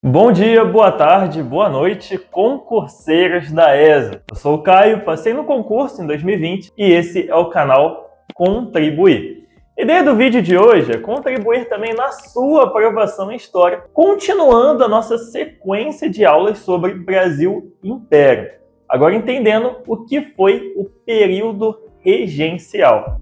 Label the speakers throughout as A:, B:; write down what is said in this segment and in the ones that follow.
A: Bom dia, boa tarde, boa noite, concurseiros da ESA. Eu sou o Caio, passei no concurso em 2020 e esse é o canal Contribuir. A ideia do vídeo de hoje é contribuir também na sua aprovação em História, continuando a nossa sequência de aulas sobre Brasil Império. Agora entendendo o que foi o período regencial.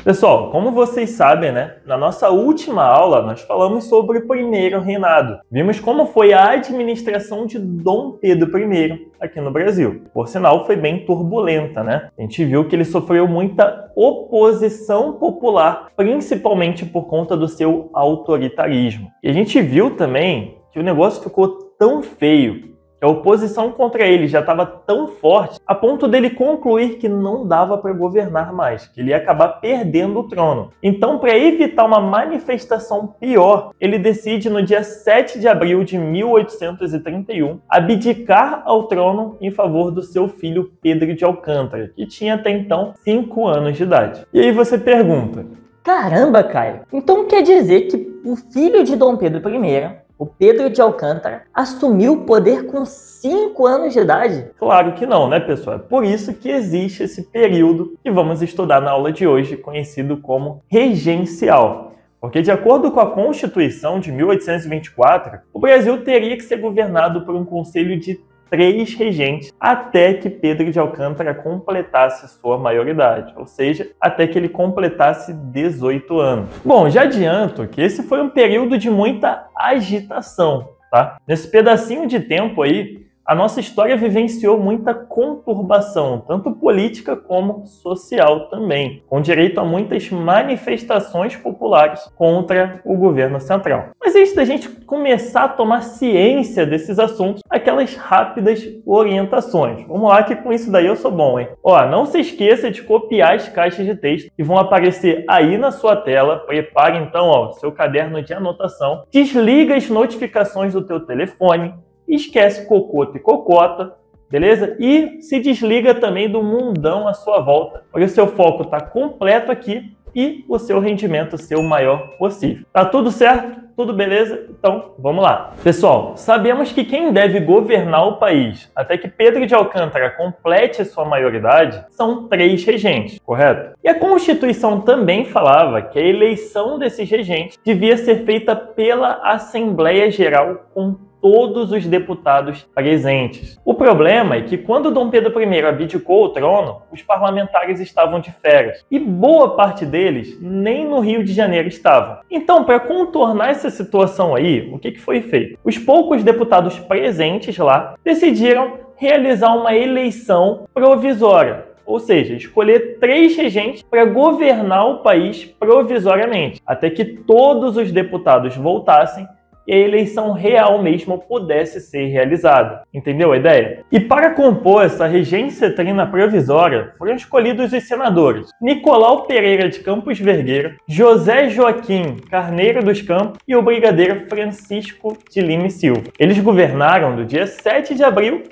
A: Pessoal, como vocês sabem, na nossa última aula nós falamos sobre o primeiro reinado. Vimos como foi a administração de Dom Pedro I aqui no Brasil. Por sinal, foi bem turbulenta, A gente viu que ele sofreu muita oposição popular, principalmente por conta do seu autoritarismo. E a gente viu também que o negócio ficou tão feio, que a oposição contra ele já estava tão forte, a ponto dele concluir que não dava para governar mais, que ele ia acabar perdendo o trono. Então, para evitar uma manifestação pior, ele decide no dia 7 de abril de 1831 abdicar ao trono em favor do seu filho Pedro de Alcântara, que tinha até então 5 anos de idade. E aí você pergunta:
B: caramba, Caio, então quer dizer que o filho de Dom Pedro I, o Pedro de Alcântara, assumiu o poder com 5 anos de idade?
A: Claro que não, pessoal? É por isso que existe esse período que vamos estudar na aula de hoje, conhecido como regencial. Porque, de acordo com a Constituição de 1824, o Brasil teria que ser governado por um conselho de 3 regentes até que Pedro de Alcântara completasse sua maioridade, ou seja, até que ele completasse 18 anos. Bom, já adianto que esse foi um período de muita agitação, Nesse pedacinho de tempo aí, a nossa história vivenciou muita conturbação, tanto política como social também, com direito a muitas manifestações populares contra o governo central. Mas antes da gente começar a tomar ciência desses assuntos, aquelas rápidas orientações. Vamos lá que com isso daí eu sou bom, não se esqueça de copiar as caixas de texto que vão aparecer aí na sua tela. Prepare então, seu caderno de anotação. Desliga as notificações do teu telefone. Esquece cocoto e cocota, beleza? E se desliga também do mundão à sua volta, porque o seu foco está completo aqui e o seu rendimento ser o maior possível. Tá tudo certo? Tudo beleza? Então, vamos lá. Pessoal, sabemos que quem deve governar o país até que Pedro de Alcântara complete sua maioridade são 3 regentes, correto? E a Constituição também falava que a eleição desses regentes devia ser feita pela Assembleia Geral com todos os deputados presentes. O problema é que quando Dom Pedro I abdicou o trono, os parlamentares estavam de férias e boa parte deles nem no Rio de Janeiro estavam. Então, para contornar essa situação aí, o que foi feito? Os poucos deputados presentes lá decidiram realizar uma eleição provisória, ou seja, escolher 3 regentes para governar o país provisoriamente, até que todos os deputados voltassem e a eleição real mesmo pudesse ser realizada. Entendeu a ideia? E para compor essa regência trina provisória, foram escolhidos os senadores Nicolau Pereira de Campos Vergueiro, José Joaquim Carneiro dos Campos e o brigadeiro Francisco de Lima e Silva. Eles governaram do dia 7 de abril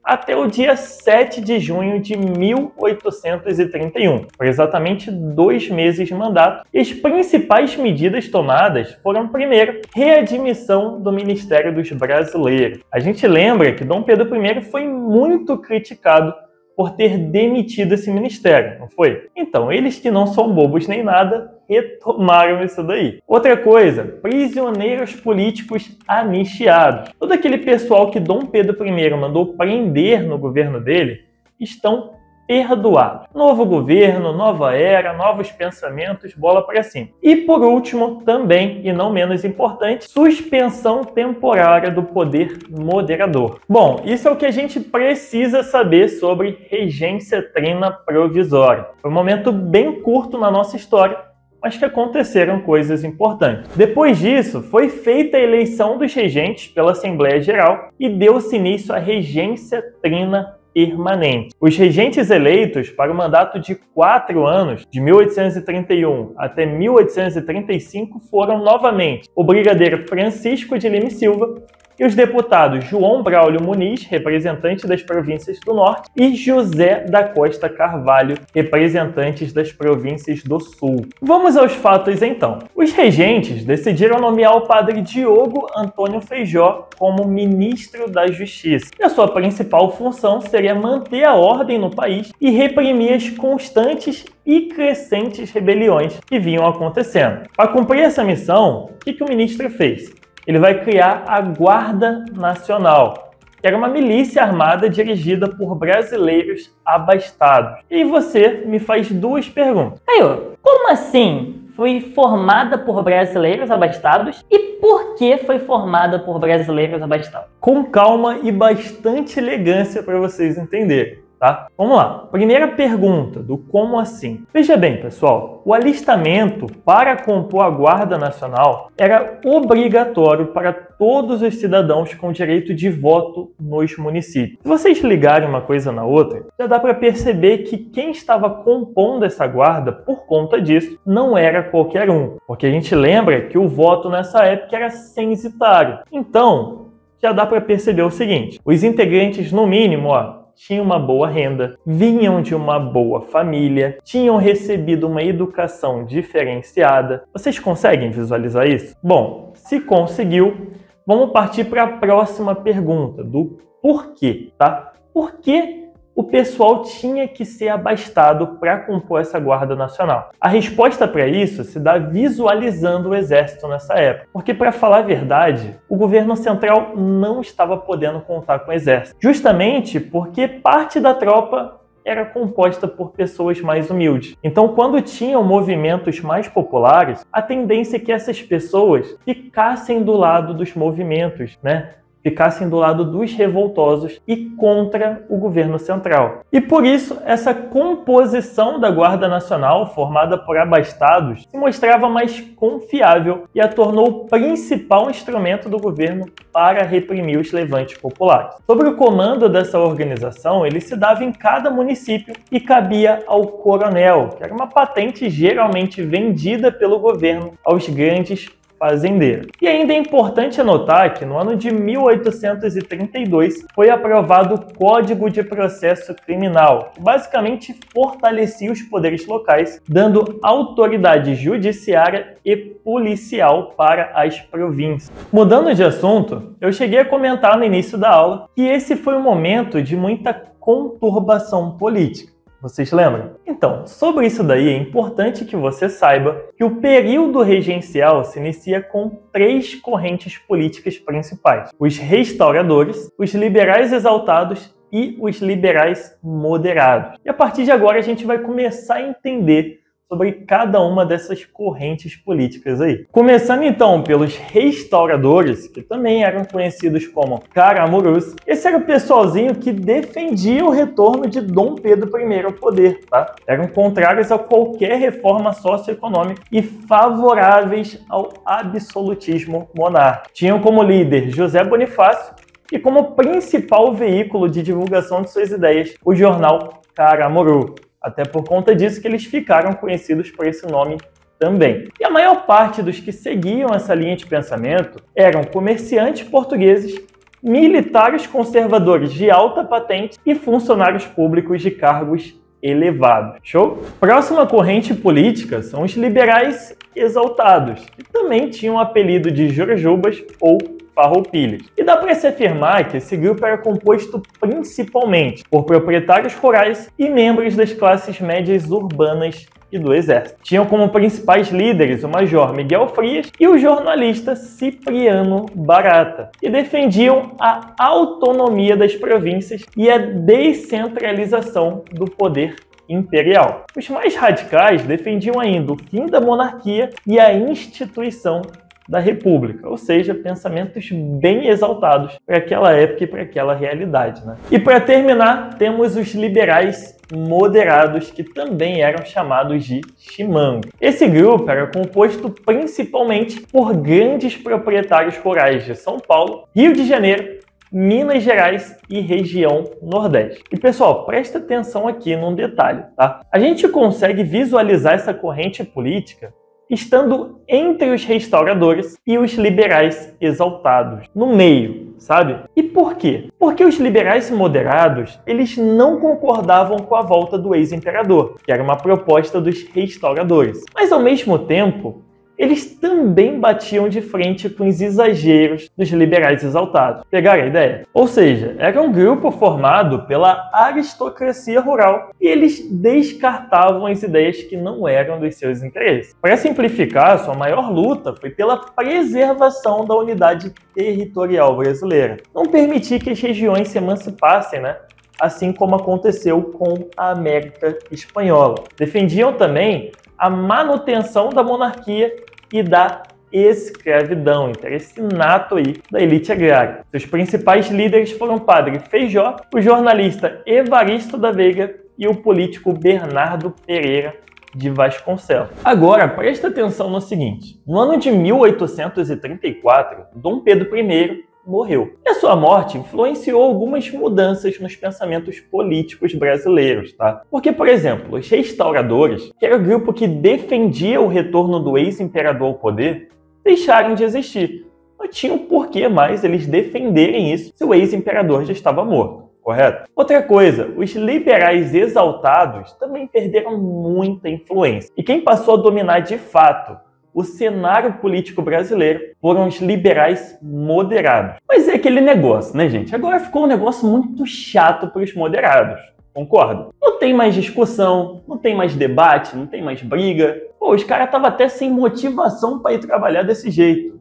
A: até o dia 7 de junho de 1831, por exatamente 2 meses de mandato. E as principais medidas tomadas foram, primeiro, readmissão do Ministério dos Brasileiros. A gente lembra que Dom Pedro I foi muito criticado por ter demitido esse ministério, não foi? Então, eles que não são bobos nem nada, retomaram isso daí. Outra coisa, prisioneiros políticos anistiados. Todo aquele pessoal que Dom Pedro I mandou prender no governo dele estão perdoados. Novo governo, nova era, novos pensamentos, bola para cima. E por último, também, e não menos importante, suspensão temporária do poder moderador. Bom, isso é o que a gente precisa saber sobre regência trina provisória. Foi um momento bem curto na nossa história, mas que aconteceram coisas importantes. Depois disso, foi feita a eleição dos regentes pela Assembleia Geral e deu-se início à regência trina permanente. Os regentes eleitos para o mandato de 4 anos, de 1831 até 1835, foram novamente o brigadeiro Francisco de Lima e Silva e os deputados João Braulio Muniz, representante das províncias do Norte, e José da Costa Carvalho, representantes das províncias do Sul. Vamos aos fatos então. Os regentes decidiram nomear o padre Diogo Antônio Feijó como ministro da Justiça, e a sua principal função seria manter a ordem no país e reprimir as constantes e crescentes rebeliões que vinham acontecendo. Para cumprir essa missão, o que o ministro fez? Ele vai criar a Guarda Nacional, que era uma milícia armada dirigida por brasileiros abastados. E você me faz duas perguntas.
B: Caio, como assim foi formada por brasileiros abastados e por que foi formada por brasileiros abastados?
A: Com calma e bastante elegância para vocês entenderem. Tá? Vamos lá. Primeira pergunta do como assim. Veja bem, pessoal, o alistamento para compor a Guarda Nacional era obrigatório para todos os cidadãos com direito de voto nos municípios. Se vocês ligarem uma coisa na outra, já dá para perceber que quem estava compondo essa guarda, por conta disso, não era qualquer um. Porque a gente lembra que o voto nessa época era censitário. Então, já dá para perceber o seguinte, os integrantes, no mínimo, tinham uma boa renda, vinham de uma boa família, tinham recebido uma educação diferenciada. Vocês conseguem visualizar isso? Bom, se conseguiu, vamos partir para a próxima pergunta, do porquê, tá? Por que o pessoal tinha que ser abastado para compor essa Guarda Nacional? A resposta para isso se dá visualizando o exército nessa época. Porque, para falar a verdade, o governo central não estava podendo contar com o exército. Justamente porque parte da tropa era composta por pessoas mais humildes. Então, quando tinham movimentos mais populares, a tendência é que essas pessoas ficassem do lado dos movimentos, né? Ficassem do lado dos revoltosos e contra o governo central. E por isso, essa composição da Guarda Nacional, formada por abastados, se mostrava mais confiável e a tornou o principal instrumento do governo para reprimir os levantes populares. Sobre o comando dessa organização, ele se dava em cada município e cabia ao coronel, que era uma patente geralmente vendida pelo governo aos grandes fazendeiros. E ainda é importante anotar que no ano de 1832 foi aprovado o Código de Processo Criminal, que basicamente fortalecia os poderes locais, dando autoridade judiciária e policial para as províncias. Mudando de assunto, eu cheguei a comentar no início da aula que esse foi um momento de muita conturbação política. Vocês lembram? Então, sobre isso daí é importante que você saiba que o período regencial se inicia com 3 correntes políticas principais: os restauradores, os liberais exaltados e os liberais moderados. E a partir de agora a gente vai começar a entender sobre cada uma dessas correntes políticas aí. Começando então pelos restauradores, que também eram conhecidos como caramurus. Esse era o pessoalzinho que defendia o retorno de Dom Pedro I ao poder, tá? Eram contrários a qualquer reforma socioeconômica e favoráveis ao absolutismo monárquico. Tinham como líder José Bonifácio e como principal veículo de divulgação de suas ideias o jornal Caramuru. Até por conta disso que eles ficaram conhecidos por esse nome também. E a maior parte dos que seguiam essa linha de pensamento eram comerciantes portugueses, militares conservadores de alta patente e funcionários públicos de cargos elevados. Show? Próxima corrente política são os liberais exaltados, que também tinham o apelido de jorjubas ou farroupilhas. E dá para se afirmar que esse grupo era composto principalmente por proprietários rurais e membros das classes médias urbanas e do exército. Tinham como principais líderes o major Miguel Frias e o jornalista Cipriano Barata, e defendiam a autonomia das províncias e a descentralização do poder imperial. Os mais radicais defendiam ainda o fim da monarquia e a instituição da República, ou seja, pensamentos bem exaltados para aquela época e para aquela realidade, né? E para terminar, temos os liberais moderados, que também eram chamados de chimango. Esse grupo era composto principalmente por grandes proprietários rurais de São Paulo, Rio de Janeiro, Minas Gerais e região Nordeste. E pessoal, presta atenção aqui num detalhe, tá? A gente consegue visualizar essa corrente política estando entre os restauradores e os liberais exaltados, no meio, sabe? E por quê? Porque os liberais moderados, eles não concordavam com a volta do ex-imperador, que era uma proposta dos restauradores. Mas ao mesmo tempo, eles também batiam de frente com os exageros dos liberais exaltados. Pegaram a ideia? Ou seja, era um grupo formado pela aristocracia rural e eles descartavam as ideias que não eram dos seus interesses. Para simplificar, sua maior luta foi pela preservação da unidade territorial brasileira. Não permitir que as regiões se emancipassem, né? Assim como aconteceu com a América Espanhola. Defendiam também a manutenção da monarquia e da escravidão, interesse nato aí da elite agrária. Seus principais líderes foram o padre Feijó, o jornalista Evaristo da Veiga e o político Bernardo Pereira de Vasconcelos. Agora, presta atenção no seguinte. No ano de 1834, Dom Pedro I morreu. E a sua morte influenciou algumas mudanças nos pensamentos políticos brasileiros, tá? Porque, por exemplo, os restauradores, que era o grupo que defendia o retorno do ex-imperador ao poder, deixaram de existir. Não tinha um porquê mais eles defenderem isso se o ex-imperador já estava morto, correto? Outra coisa, os liberais exaltados também perderam muita influência. E quem passou a dominar de fato o cenário político brasileiro foram os liberais moderados. Mas é aquele negócio, né, gente? Agora ficou um negócio muito chato para os moderados, concorda? Não tem mais discussão, não tem mais debate, não tem mais briga. Pô, os caras estavam até sem motivação para ir trabalhar desse jeito.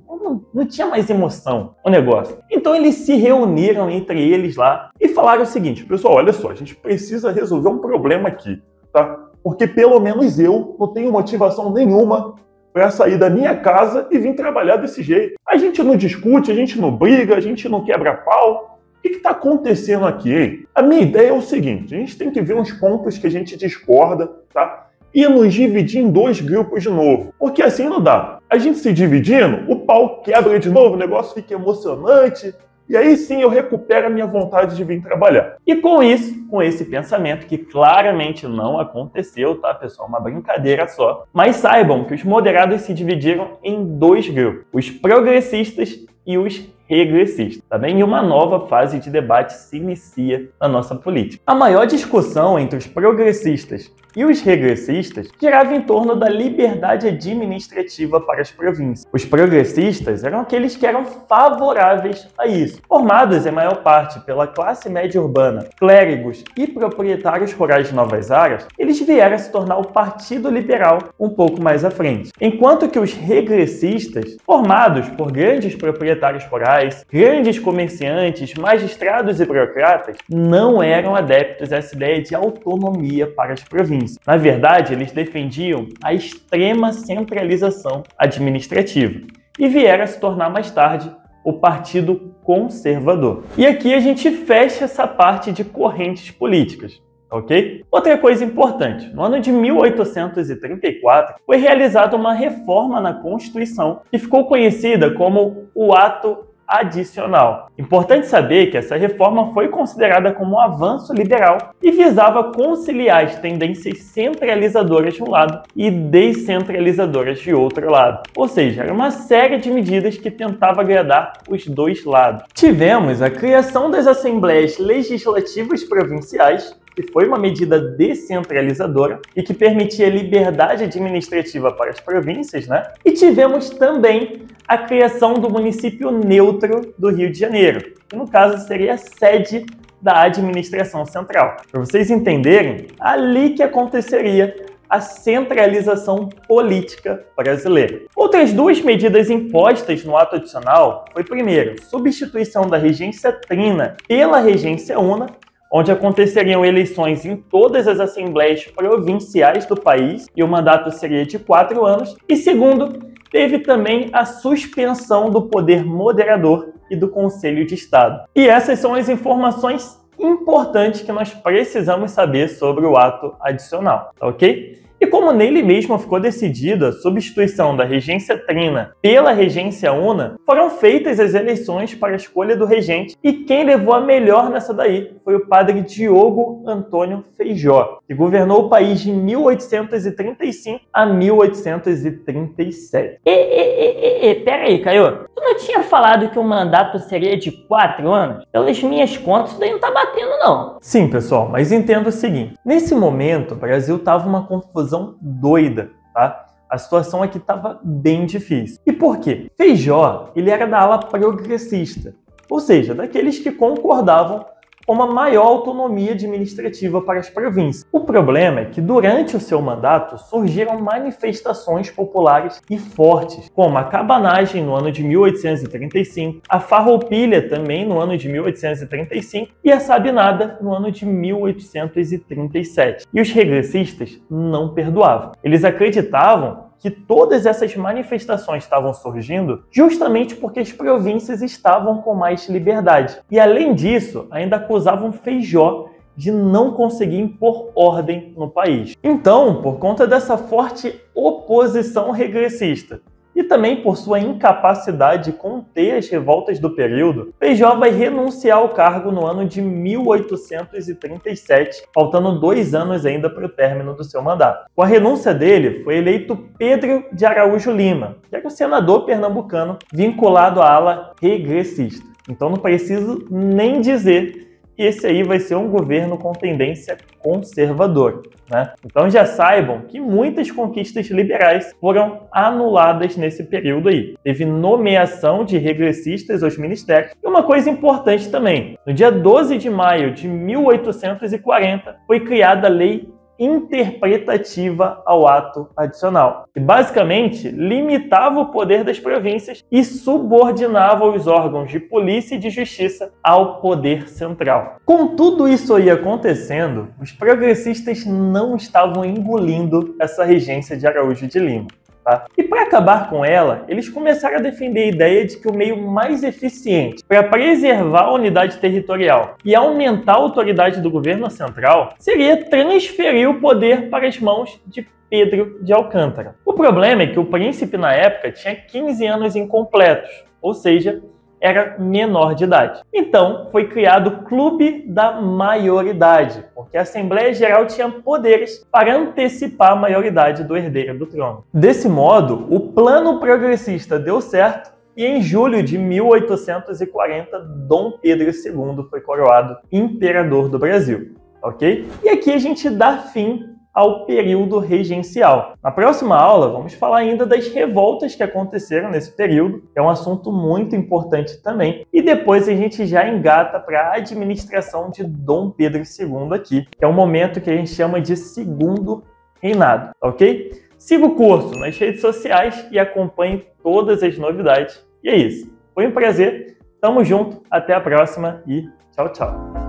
A: Não tinha mais emoção o negócio. Então eles se reuniram entre eles lá e falaram o seguinte: pessoal, olha só, a gente precisa resolver um problema aqui, tá? Porque pelo menos eu não tenho motivação nenhuma para sair da minha casa e vir trabalhar desse jeito. A gente não discute, a gente não briga, a gente não quebra pau. O que está acontecendo aqui, hein? A minha ideia é o seguinte: a gente tem que ver uns pontos que a gente discorda, tá? E nos dividir em dois grupos de novo. Porque assim não dá. A gente se dividindo, o pau quebra de novo, o negócio fica emocionante. E aí sim eu recupero a minha vontade de vir trabalhar. E com isso, com esse pensamento, que claramente não aconteceu, tá, pessoal? Uma brincadeira só. Mas saibam que os moderados se dividiram em dois grupos: os progressistas e os regressistas, tá bem? E uma nova fase de debate se inicia na nossa política. A maior discussão entre os progressistas e os regressistas girava em torno da liberdade administrativa para as províncias. Os progressistas eram aqueles que eram favoráveis a isso, formados em maior parte pela classe média urbana, clérigos e proprietários rurais de novas áreas. Eles vieram a se tornar o Partido Liberal um pouco mais à frente. Enquanto que os regressistas, formados por grandes proprietários rurais, grandes comerciantes, magistrados e burocratas, não eram adeptos a essa ideia de autonomia para as províncias. Na verdade, eles defendiam a extrema centralização administrativa e vieram a se tornar mais tarde o Partido Conservador. E aqui a gente fecha essa parte de correntes políticas, ok? Outra coisa importante: no ano de 1834 foi realizada uma reforma na Constituição que ficou conhecida como o Ato Adicional. Importante saber que essa reforma foi considerada como um avanço liberal e visava conciliar as tendências centralizadoras de um lado e descentralizadoras de outro lado. Ou seja, era uma série de medidas que tentava agradar os dois lados. Tivemos a criação das Assembleias Legislativas Provinciais, que foi uma medida descentralizadora e que permitia liberdade administrativa para as províncias, né? E tivemos também a criação do município neutro do Rio de Janeiro, que no caso seria a sede da administração central. Para vocês entenderem, ali que aconteceria a centralização política brasileira. Outras duas medidas impostas no ato adicional foi, primeiro, substituição da regência trina pela regência una, onde aconteceriam eleições em todas as assembleias provinciais do país e o mandato seria de 4 anos. E segundo, teve também a suspensão do poder moderador e do Conselho de Estado. E essas são as informações importantes que nós precisamos saber sobre o ato adicional, tá ok? E como nele mesmo ficou decidida a substituição da regência trina pela regência una, foram feitas as eleições para a escolha do regente, e quem levou a melhor nessa daí foi o padre Diogo Antônio Feijó, que governou o país de 1835 a 1837.
B: Peraí, Caio. Tu não tinha falado que o mandato seria de 4 anos? Pelas minhas contas, isso daí não tá batendo, não.
A: Sim, pessoal, mas entenda o seguinte. Nesse momento, o Brasil tava uma confusão doida, tá? A situação aqui estava bem difícil. E por quê? Feijó, ele era da ala progressista, ou seja, daqueles que concordavam com uma maior autonomia administrativa para as províncias. O problema é que durante o seu mandato surgiram manifestações populares e fortes, como a cabanagem no ano de 1835, a farroupilha também no ano de 1835 e a sabinada no ano de 1837. E os regressistas não perdoavam. Eles acreditavam que todas essas manifestações estavam surgindo justamente porque as províncias estavam com mais liberdade. E além disso, ainda acusavam Feijó de não conseguir impor ordem no país. Então, por conta dessa forte oposição regressista e também por sua incapacidade de conter as revoltas do período, Feijó vai renunciar ao cargo no ano de 1837, faltando 2 anos ainda para o término do seu mandato. Com a renúncia dele, foi eleito Pedro de Araújo Lima, que era um senador pernambucano vinculado à ala regressista. Então não preciso nem dizer que esse aí vai ser um governo com tendência conservadora, né? Então já saibam que muitas conquistas liberais foram anuladas nesse período aí. Teve nomeação de regressistas aos ministérios. E uma coisa importante também, no dia 12 de maio de 1840 foi criada a Lei Interpretativa ao Ato Adicional, que basicamente limitava o poder das províncias e subordinava os órgãos de polícia e de justiça ao poder central. Com tudo isso aí acontecendo, os progressistas não estavam engolindo essa regência de Araújo de Lima. E para acabar com ela, eles começaram a defender a ideia de que o meio mais eficiente para preservar a unidade territorial e aumentar a autoridade do governo central seria transferir o poder para as mãos de Pedro de Alcântara. O problema é que o príncipe na época tinha 15 anos incompletos, ou seja, era menor de idade. Então, foi criado o Clube da Maioridade, porque a Assembleia Geral tinha poderes para antecipar a maioridade do herdeiro do trono. Desse modo, o plano progressista deu certo e em julho de 1840, Dom Pedro II foi coroado imperador do Brasil, ok? E aqui a gente dá fim ao período regencial. Na próxima aula, vamos falar ainda das revoltas que aconteceram nesse período, que é um assunto muito importante também, e depois a gente já engata para a administração de Dom Pedro II aqui, que é um momento que a gente chama de Segundo Reinado, ok? Siga o curso nas redes sociais e acompanhe todas as novidades. E é isso. Foi um prazer, tamo junto, até a próxima e tchau, tchau!